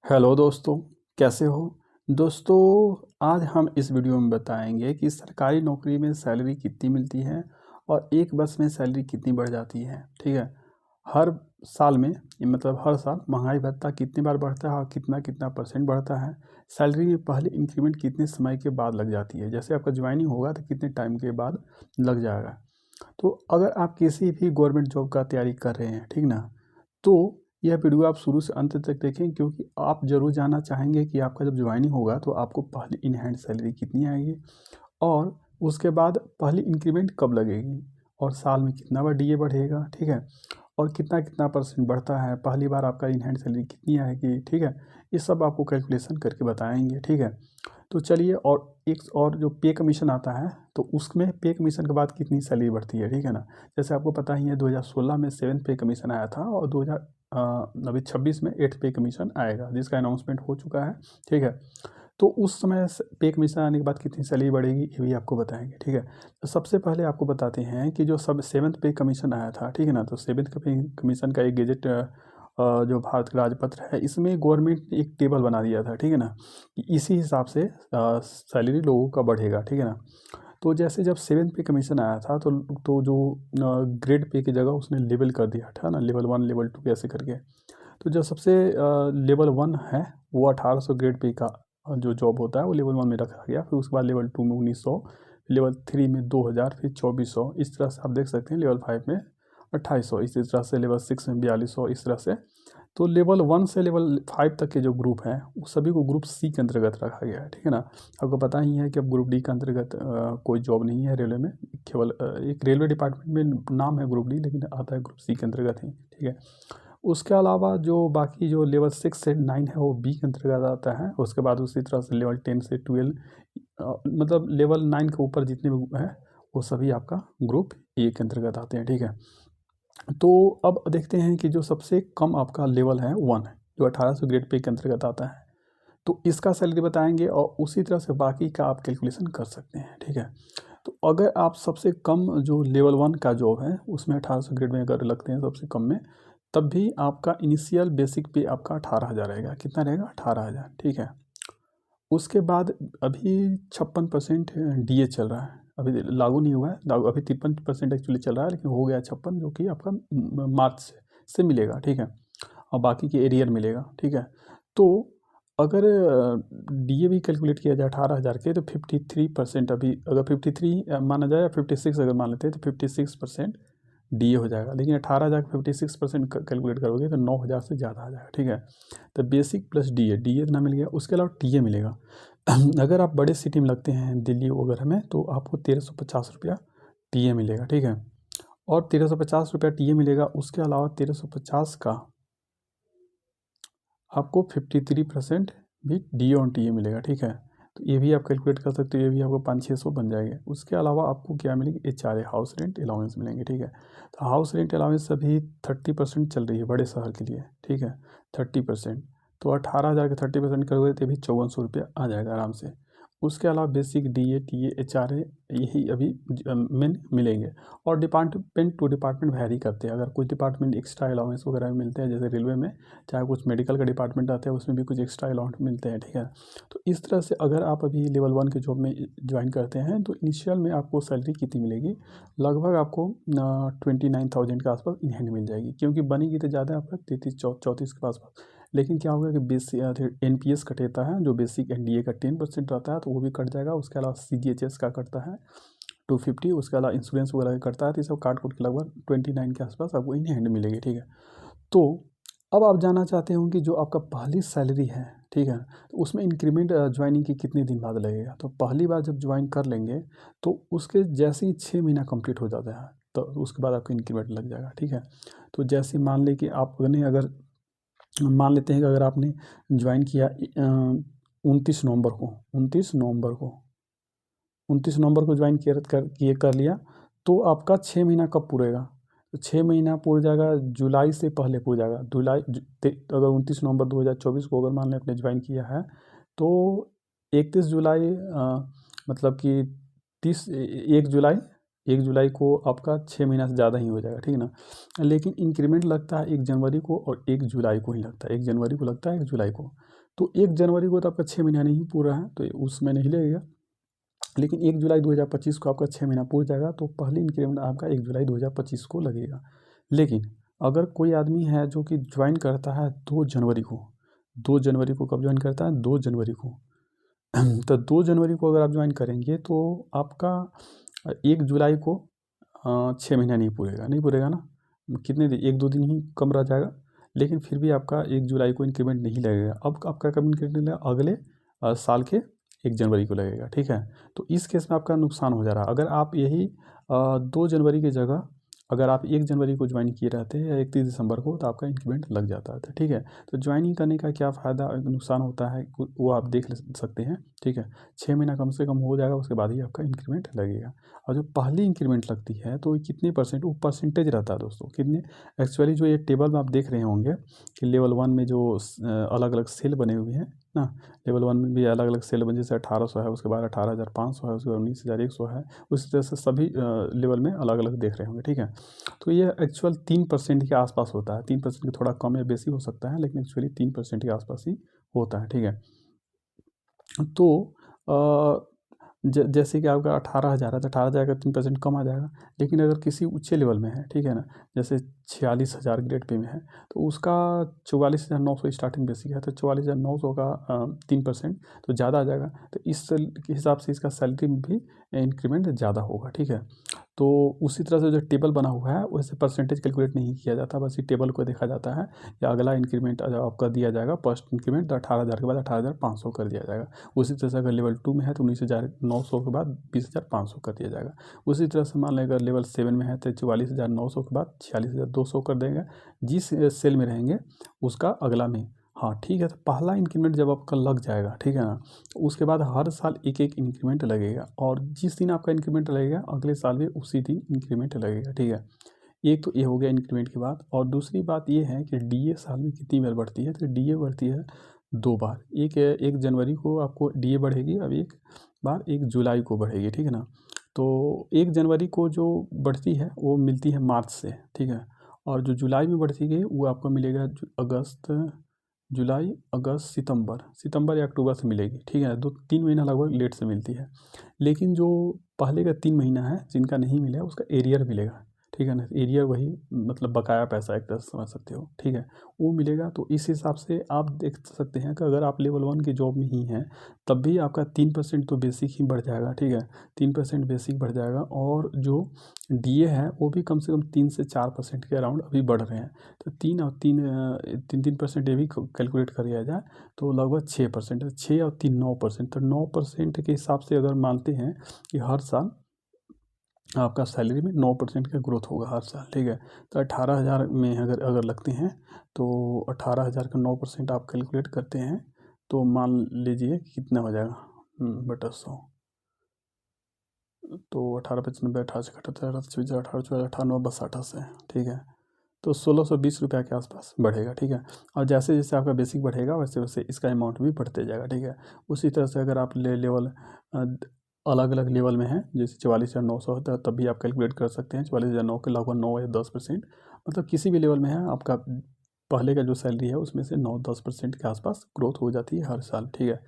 Hello दोस्तों, कैसे हो। दोस्तों, आज हम इस वीडियो में बताएंगे कि सरकारी नौकरी में सैलरी कितनी मिलती है और एक वर्ष में सैलरी कितनी बढ़ जाती है। ठीक है। हर साल में मतलब हर साल महंगाई भत्ता कितनी बार बढ़ता है और कितना कितना परसेंट बढ़ता है। सैलरी में पहले इंक्रीमेंट कितने समय के बाद लग जाती है। जैसे आपका ज्वाइनिंग होगा तो कितने टाइम के बाद लग जाएगा। तो अगर आप किसी भी गवर्नमेंट जॉब का तैयारी कर रहे हैं, ठीक ना, तो यह वीडियो आप शुरू से अंत तक देखें, क्योंकि आप ज़रूर जानना चाहेंगे कि आपका जब ज्वाइनिंग होगा तो आपको पहले इन हैंड सैलरी कितनी आएगी और उसके बाद पहली इंक्रीमेंट कब लगेगी और साल में कितना बार डीए बढ़ेगा। ठीक है। और कितना कितना परसेंट बढ़ता है, पहली बार आपका इन हैंड सैलरी कितनी आएगी। ठीक है। ये सब आपको कैलकुलेशन करके बताएंगे। ठीक है। तो चलिए, और एक और जो पे कमीशन आता है, तो उसमें पे कमीशन के बाद कितनी सैलरी बढ़ती है। ठीक है ना। जैसे आपको पता ही है 2016 में 7th पे कमीशन आया था और 2000 अभी 26 में 8th पे कमीशन आएगा, जिसका अनाउंसमेंट हो चुका है। ठीक है। तो उस समय पे कमीशन आने के बाद कितनी सैलरी बढ़ेगी ये भी आपको बताएंगे। ठीक है। तो सबसे पहले आपको बताते हैं कि जो सब 7th पे कमीशन आया था, ठीक है ना, तो 7th पे कमीशन का एक गेजेट जो भारत का राजपत्र है, इसमें गवर्नमेंट ने एक टेबल बना दिया था। ठीक है ना, कि इसी हिसाब से सैलरी लोगों का बढ़ेगा। ठीक है ना। तो जैसे जब 7th पे कमीशन आया था तो जो ग्रेड पे की जगह उसने लेवल कर दिया था ना, लेवल 1 लेवल 2 ऐसे करके। तो जो सबसे लेवल 1 है वो 1800 ग्रेड पे का जो जॉब होता है वो लेवल 1 में रखा गया। फिर उसके बाद लेवल 2 में 1900, लेवल 3 में 2000, फिर 2400। इस तरह से आप देख सकते हैं। लेवल 5 में 2800, इसी तरह से लेवल 6 में 4200, इस तरह से। तो लेवल 1 से लेवल 5 तक के जो ग्रुप हैं वो सभी को ग्रुप सी के अंतर्गत रखा गया है। ठीक है ना। आपको पता ही है कि अब ग्रुप डी के अंतर्गत कोई जॉब नहीं है रेलवे में। केवल एक रेलवे डिपार्टमेंट में नाम है ग्रुप डी, लेकिन आता है ग्रुप सी के अंतर्गत ही। ठीक है। उसके अलावा जो बाकी जो लेवल 6 से 9 है वो बी के अंतर्गत आता है। उसके बाद उसी तरह से लेवल 10 से 12, मतलब लेवल 9 के ऊपर जितने भी हैं वो सभी आपका ग्रुप ए के अंतर्गत आते हैं। ठीक है। तो अब देखते हैं कि जो सबसे कम आपका लेवल है 1 है, जो 1800 ग्रेड पे के अंतर्गत आता है। तो इसका सैलरी बताएंगे और उसी तरह से बाकी का आप कैलकुलेशन कर सकते हैं। ठीक है। तो अगर आप सबसे कम जो लेवल 1 का जॉब है उसमें 1800 ग्रेड में अगर लगते हैं सबसे कम में, तब भी आपका इनिशियल बेसिक पे आपका 18,000 रहेगा। कितना रहेगा? 18,000। ठीक है। उसके बाद अभी 56% डीए चल रहा है, अभी लागू नहीं हुआ है। लागू अभी 53% एक्चुअली चल रहा है, लेकिन हो गया 56, जो कि आपका मार्च से मिलेगा। ठीक है। और बाकी के एरियर मिलेगा। ठीक है। तो अगर डीए भी कैलकुलेट किया जाए 18,000 के, तो 53% अभी, अगर 53 माना जाए या 56 अगर मान लेते हैं, तो 56% डीए हो जाएगा। लेकिन 18,000 का 56% कैलकुलेट करोगे तो 9,000 से ज़्यादा आ जाएगा। ठीक है। तो बेसिक प्लस डीए, डीए इतना मिल गया। उसके अलावा टीए मिलेगा। अगर आप बड़े सिटी में लगते हैं दिल्ली वगैरह में, तो आपको 1350 रुपया टीए मिलेगा। ठीक है। और 1350 रुपया टीए मिलेगा। उसके अलावा 1350 का आपको 53% भी डी ऑन टी ए मिलेगा। ठीक है। तो ये भी आप कैलकुलेट कर सकते हो, ये भी आपको 500-600 बन जाएंगे। उसके अलावा आपको क्या मिलेगी? HRA, हाउस रेंट अलाउंस मिलेंगे। ठीक है। तो हाउस रेंट अलाउंस अभी 30% चल रही है बड़े शहर के लिए। ठीक है। 30%। तो 18,000 के 30% करोगे तो भी 5400 रुपया आ जाएगा आराम से। उसके अलावा बेसिक DA TA HRA यही अभी मेन मिलेंगे। और डिपार्टमेंट टू डिपार्टमेंट वैरी करते हैं। अगर कुछ डिपार्टमेंट एक्स्ट्रा अलाउंस वगैरह मिलते हैं, जैसे रेलवे में चाहे कुछ मेडिकल का डिपार्टमेंट आता है उसमें भी कुछ एक्स्ट्रा अलाउंस मिलते हैं। ठीक है। तो इस तरह से अगर आप अभी लेवल 1 के जॉब में ज्वाइन करते हैं तो इनिशियल में आपको सैलरी कितनी मिलेगी? लगभग आपको 29,000 के आसपास इन हैंड मिल जाएगी, क्योंकि बनेगी तो ज़्यादा आपका 33-34 के आसपास। लेकिन क्या होगा कि बेसिक NPS कटेता है, जो बेसिक NDA का 10% रहता है, तो वो भी कट जाएगा। उसके अलावा CGHS का कटता है 250। उसके अलावा इंश्योरेंस वगैरह का कटता है। तो ये सब काट कुट के लगभग 29 के आसपास आपको इन हैंड मिलेगी। ठीक है। तो अब आप जानना चाहते होंगे कि जो आपका पहली सैलरी है, ठीक है, तो उसमें इंक्रीमेंट ज्वाइनिंग के कितने दिन बाद लगेगा। तो पहली बार जब ज्वाइन कर लेंगे तो उसके जैसे ही 6 महीना कंप्लीट हो जाता है तो उसके बाद आपका इंक्रीमेंट लग जाएगा। ठीक है। तो जैसे मान लें कि आपने अगर मान लेते हैं कि अगर आपने ज्वाइन किया 29 नवंबर को, 29 नवंबर को ज्वाइन कर लिया, तो आपका 6 महीना कब पूरेगा? तो 6 महीना पूर जाएगा जुलाई से पहले पूर जाएगा। अगर 29 नवंबर 2024 को अगर मान लें आपने ज्वाइन किया है, तो 31 जुलाई मतलब कि 1 जुलाई 1 जुलाई को आपका 6 महीना से ज़्यादा ही हो जाएगा, ठीक है ना। लेकिन इंक्रीमेंट लगता है 1 जनवरी को और 1 जुलाई को ही लगता है, 1 जनवरी को लगता है 1 जुलाई को। तो 1 जनवरी को तो आपका 6 महीना नहीं पूरा है तो उसमें नहीं लगेगा, लेकिन 1 जुलाई 2025 को आपका 6 महीना पूरा जाएगा तो पहली इंक्रीमेंट आपका 1 जुलाई 2025 को लगेगा। लेकिन अगर कोई आदमी है जो कि ज्वाइन करता है 2 जनवरी को, 2 जनवरी को कब ज्वाइन करता है, 2 जनवरी को तो 2 जनवरी को अगर आप ज्वाइन करेंगे तो आपका 1 जुलाई को 6 महीना नहीं पूरेगा ना, कितने दिन, 1-2 दिन ही कम रह जाएगा, लेकिन फिर भी आपका 1 जुलाई को इंक्रीमेंट नहीं लगेगा। अब आपका कब इंक्रीमेंट लगेगा, अगले साल के 1 जनवरी को लगेगा, ठीक है। तो इस केस में आपका नुकसान हो जा रहा है। अगर आप यही 2 जनवरी की जगह अगर आप 1 जनवरी को ज्वाइन किए रहते हैं या 31 दिसंबर को तो आपका इंक्रीमेंट लग जाता था, ठीक है। तो ज्वाइनिंग करने का क्या फ़ायदा नुकसान होता है वो आप देख सकते हैं, ठीक है। 6 महीना कम से कम हो जाएगा, उसके बाद ही आपका इंक्रीमेंट लगेगा। और जो पहली इंक्रीमेंट लगती है तो कितने परसेंट, वो परसेंटेज रहता है दोस्तों, कितने। एक्चुअली जो ये टेबल में आप देख रहे होंगे कि लेवल 1 में जो अलग अलग सेल बने हुए हैं ना, लेवल 1 में भी अलग अलग सेल बने, जैसे 1800 है, उसके बाद 18,500 है, उसके बाद 19,100 है, उसी तरह से सभी लेवल में अलग अलग देख रहे होंगे, ठीक है। तो ये एक्चुअल 3% के आसपास होता है, 3% के थोड़ा कम या बेसी हो सकता है, लेकिन एक्चुअली 3% के आसपास ही होता है, ठीक है। तो जैसे कि आपका 18,000 है तो 18,000 का 3% कम आ जाएगा। लेकिन अगर किसी ऊँचे लेवल में है, ठीक है ना, जैसे 46,000 ग्रेड पे में है तो उसका 44,900 स्टार्टिंग बेसिक है, तो 44,900 का 3% तो ज़्यादा आ जाएगा। तो इस के हिसाब से इसका सैलरी में भी इंक्रीमेंट ज़्यादा होगा, ठीक है। तो उसी तरह से जो टेबल बना हुआ है वैसे परसेंटेज कैलकुलेट नहीं किया जाता, बस ये टेबल को देखा जाता है या अगला इंक्रीमेंट आपका दिया जाएगा, फर्स्ट इंक्रीमेंट तो 18,000 के बाद 18,500 कर दिया जाएगा। उसी तरह से अगर लेवल 2 में है तो 19,900 के बाद 20,500 कर दिया जाएगा। उसी तरह से मान लें अगर लेवल 7 में है तो 44,900 के बाद 46,200 कर देंगे, जिस सेल में रहेंगे उसका अगला में। हाँ ठीक है, तो पहला इंक्रीमेंट जब आपका लग जाएगा, ठीक है ना, तो उसके बाद हर साल एक एक इंक्रीमेंट लगेगा, और जिस दिन आपका इंक्रीमेंट लगेगा अगले साल भी उसी दिन इंक्रीमेंट लगेगा, ठीक है। एक तो ये हो गया इंक्रीमेंट की बात। और दूसरी बात ये है कि डीए साल में कितनी बार बढ़ती है, तो डीए बढ़ती है 2 बार। एक है 1 जनवरी को आपको डीए बढ़ेगी, अब एक बार 1 जुलाई को बढ़ेगी, ठीक है ना। तो 1 जनवरी को जो बढ़ती है वो मिलती है मार्च से, ठीक है। और जो जुलाई में बढ़ती गई वो आपको मिलेगा अगस्त, जुलाई, अगस्त, सितंबर या अक्टूबर से मिलेगी, ठीक है। 2-3 महीना लगभग लेट से मिलती है। लेकिन जो पहले का 3 महीना है जिनका नहीं मिला उसका एरियर मिलेगा, ठीक है ना। एरियर वही मतलब बकाया पैसा एक तरह से समझ सकते हो, ठीक है, वो मिलेगा। तो इस हिसाब से आप देख सकते हैं कि अगर आप लेवल 1 की जॉब में ही हैं तब भी आपका 3% तो बेसिक ही बढ़ जाएगा, ठीक है। 3% बेसिक बढ़ जाएगा, और जो डीए है वो भी कम से कम 3 से 4% के अराउंड अभी बढ़ रहे हैं। तो 3% ये भी कैलकुलेट कर लिया जाए तो लगभग 6%, 6 और 3 9%। तो 9% के हिसाब से अगर मानते हैं कि हर साल आपका सैलरी में 9% का ग्रोथ होगा हर साल, ठीक है। तो 18,000 में अगर लगते हैं तो 18,000 का 9% आप कैलकुलेट करते हैं तो मान लीजिए कितना हो जाएगा, बटा 100, तो 18×5 90, 18 78, 18 98, बस 88, ठीक है। तो 1620 रुपये के आसपास बढ़ेगा, ठीक है। और जैसे जैसे आपका बेसिक बढ़ेगा वैसे वैसे इसका अमाउंट भी बढ़ते जाएगा, ठीक है। उसी तरह से अगर आप लेवल अलग अलग लेवल में हैं, जैसे 44,900 होता है तब भी आप कैलकुलेट कर सकते हैं। 44,900 के लगभग 9 या 10%, मतलब किसी भी लेवल में है आपका पहले का जो सैलरी है उसमें से 9-10% के आसपास ग्रोथ हो जाती है हर साल, ठीक है।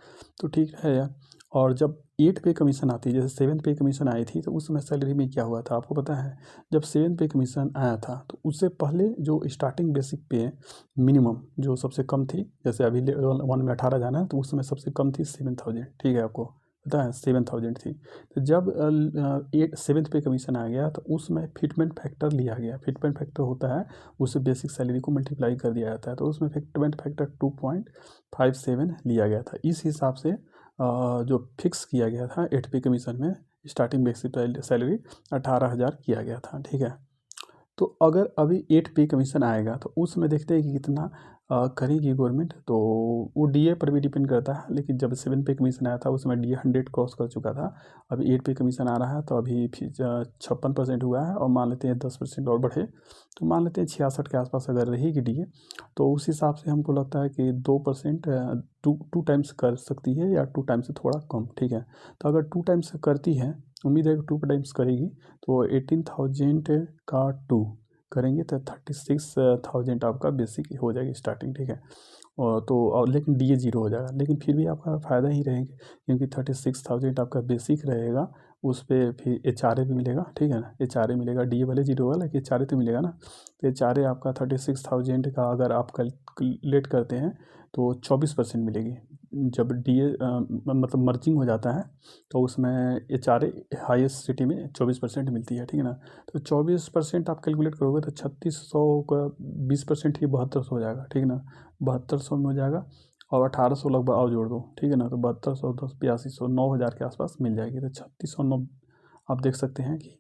तो ठीक है यार। और जब 8 पे कमीशन आती है, जैसे 7 पे कमीशन आई थी तो उस समय सैलरी में क्या हुआ था आपको पता है। जब 7 पे कमीशन आया था तो उससे पहले जो स्टार्टिंग बेसिक पे मिनिमम जो सबसे कम थी, जैसे अभी लेवल 1 में 18 जाना है तो उस समय सबसे कम थी 7,000, ठीक है, आपको पता है 7,000 थी। तो जब 7th पे कमीशन आ गया तो उसमें फिटमेंट फैक्टर लिया गया। फिटमेंट फैक्टर होता है उससे बेसिक सैलरी को मल्टीप्लाई कर दिया जाता है, तो उसमें फिटमेंट फैक्टर 2.57 लिया गया था। इस हिसाब से जो फिक्स किया गया था 8 पे कमीशन में स्टार्टिंग बेसिक सैलरी 18,000 किया गया था, ठीक है। तो अगर अभी 8 पे कमीशन आएगा तो उसमें देखते हैं कि कितना करेगी गवर्नमेंट, तो वो डीए पर भी डिपेंड करता है। लेकिन जब 7 पे कमीशन आया था उस समय डीए 100 क्रॉस कर चुका था। अभी 8 पे कमीशन आ रहा है, तो अभी 56% हुआ है, और मान लेते हैं 10% और बढ़े तो मान लेते हैं 66 के आसपास अगर रहेगी डीए, तो उस हिसाब से हमको लगता है कि 2% टू टाइम्स कर सकती है, या 2 टाइम्स से थोड़ा कम, ठीक है। तो अगर 2 टाइम्स करती है, उम्मीद है कि 2 टाइम्स करेगी, तो 18,000 का 2 करेंगे तो 36,000 आपका बेसिक हो जाएगी स्टार्टिंग, ठीक है। और लेकिन डीए 0 हो जाएगा, लेकिन फिर भी आपका फ़ायदा ही रहेगा, क्योंकि 36,000 आपका बेसिक रहेगा। उस पर फिर एचआरए भी मिलेगा, ठीक है ना। एचआरए मिलेगा, डीए भले 0 होगा लेकिन एचआरए तो मिलेगा ना। तो एचआरए आपका 36,000 का अगर आप कैलकुलेट करते हैं तो 24% मिलेगी। जब डीए मतलब मर्जिंग हो जाता है तो उसमें एचआरए हाईएस्ट सिटी में 24% मिलती है, ठीक है ना। तो 24% आप कैलकुलेट करोगे तो 3600 का 20% ही 7200 हो जाएगा, ठीक है ना। 7200 में हो जाएगा, और 1800 लगभग और जोड़ दो, ठीक है ना। तो 7200 10 8200 9000 के आसपास मिल जाएगी। तो 3609 आप देख सकते हैं कि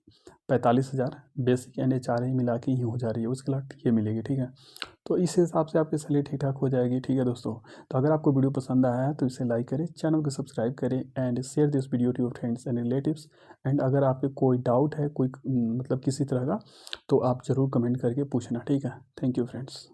45,000 बेसिक एंड एचआरए मिला के ही हो जा रही है, उसके बाद ये मिलेगी, ठीक है। तो इस हिसाब से आपकी सैलरी ठीक ठाक हो जाएगी, ठीक है दोस्तों। तो अगर आपको वीडियो पसंद आया है तो इसे लाइक करें, चैनल को सब्सक्राइब करें, and share this video to your friends and relatives. And अगर आपको कोई डाउट है, कोई मतलब किसी तरह का, तो आप ज़रूर कमेंट करके पूछना, ठीक है। Thank you friends.